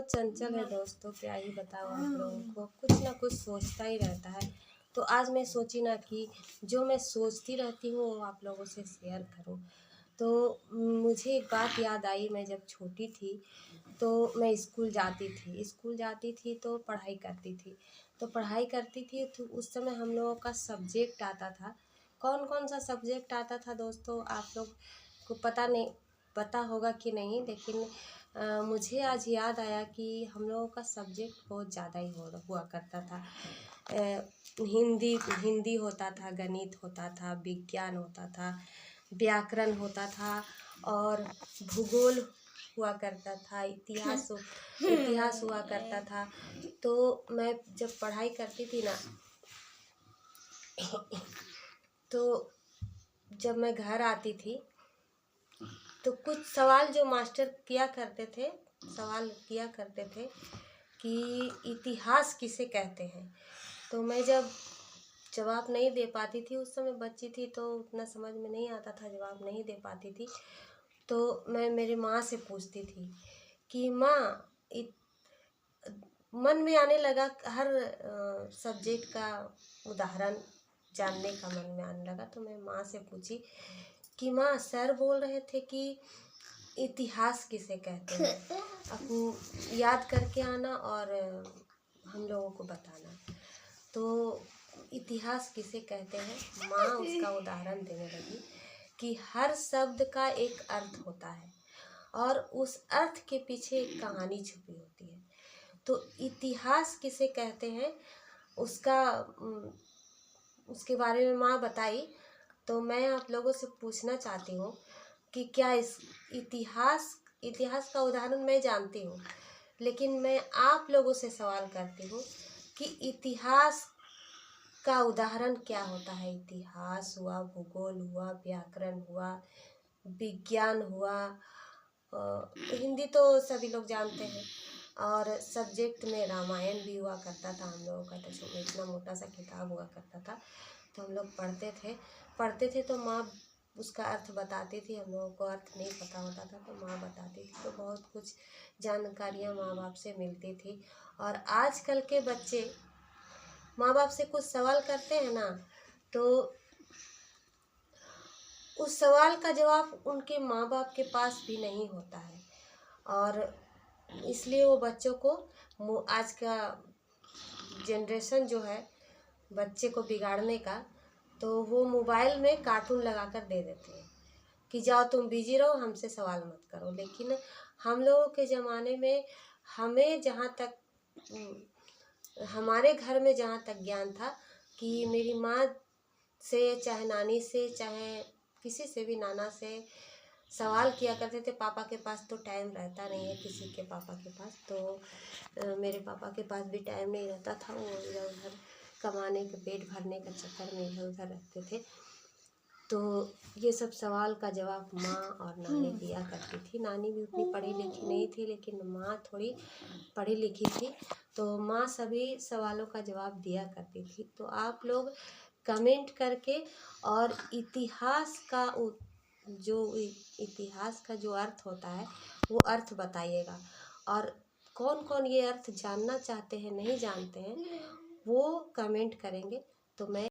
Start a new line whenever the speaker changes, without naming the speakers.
बहुत चंचल है दोस्तों, क्या ही बताओ आप लोगों को, कुछ ना कुछ सोचता ही रहता है। तो आज मैं सोची ना कि जो मैं सोचती रहती हूँ वो आप लोगों से शेयर करूँ। तो मुझे एक बात याद आई, मैं जब छोटी थी तो मैं स्कूल जाती थी तो पढ़ाई करती थी। तो उस समय हम लोगों का सब्जेक्ट आता था। कौन कौन सा सब्जेक्ट आता था दोस्तों, आप लोग को पता होगा कि नहीं, लेकिन मुझे आज याद आया कि हम लोगों का सब्जेक्ट बहुत ज़्यादा ही हुआ करता था। हिंदी होता था, गणित होता था, विज्ञान होता था, व्याकरण होता था और भूगोल हुआ करता था, इतिहास हुआ करता था। तो मैं जब पढ़ाई करती थी ना तो जब मैं घर आती थी तो कुछ सवाल जो मास्टर सवाल किया करते थे कि इतिहास किसे कहते हैं। तो मैं जब जवाब नहीं दे पाती थी, उस समय बच्ची थी तो उतना समझ में नहीं आता था, जवाब नहीं दे पाती थी, तो मैं मेरी माँ से पूछती थी कि माँ, मन में आने लगा हर सब्जेक्ट का उदाहरण जानने का मन में आने लगा। तो मैं माँ से पूछी कि माँ, सर बोल रहे थे कि इतिहास किसे कहते हैं, अब याद करके आना और हम लोगों को बताना। तो इतिहास किसे कहते हैं, माँ उसका उदाहरण देने लगी कि हर शब्द का एक अर्थ होता है और उस अर्थ के पीछे एक कहानी छुपी होती है। तो इतिहास किसे कहते हैं उसके बारे में माँ बताई। तो मैं आप लोगों से पूछना चाहती हूँ कि क्या इस इतिहास का उदाहरण मैं जानती हूँ, लेकिन मैं आप लोगों से सवाल करती हूँ कि इतिहास का उदाहरण क्या होता है। इतिहास हुआ, भूगोल हुआ, व्याकरण हुआ, विज्ञान हुआ, हिंदी तो सभी लोग जानते हैं, और सब्जेक्ट में रामायण भी हुआ करता था हम लोगों का। तो इतना मोटा सा किताब हुआ करता था, तो हम लोग पढ़ते थे तो माँ उसका अर्थ बताती थी। हम लोगों को अर्थ नहीं पता होता था तो माँ बताती थी, तो बहुत कुछ जानकारियाँ माँ बाप से मिलती थी। और आजकल के बच्चे माँ बाप से कुछ सवाल करते हैं ना, तो उस सवाल का जवाब उनके माँ बाप के पास भी नहीं होता है, और इसलिए वो बच्चों को, आज का जनरेशन जो है बच्चे को बिगाड़ने का, तो वो मोबाइल में कार्टून लगाकर दे देते हैं कि जाओ तुम बिजी रहो, हमसे सवाल मत करो। लेकिन हम लोगों के ज़माने में हमें हमारे घर में जहाँ तक ज्ञान था कि मेरी माँ से, चाहे नानी से, चाहे किसी से भी, नाना से सवाल किया करते थे। पापा के पास तो टाइम रहता नहीं है किसी के पापा के पास, तो मेरे पापा के पास भी टाइम नहीं रहता था, वो इधर उधर कमाने के, पेट भरने के चक्कर में इधर उधर रहते थे। तो ये सब सवाल का जवाब माँ और नानी दिया करती थी। नानी भी उतनी पढ़ी लिखी नहीं थी, लेकिन माँ थोड़ी पढ़ी लिखी थी, तो माँ सभी सवालों का जवाब दिया करती थी। तो आप लोग कमेंट करके और इतिहास का जो अर्थ होता है वो अर्थ बताइएगा, और कौन कौन ये अर्थ जानना चाहते हैं, नहीं जानते हैं, वो कमेंट करेंगे तो मैं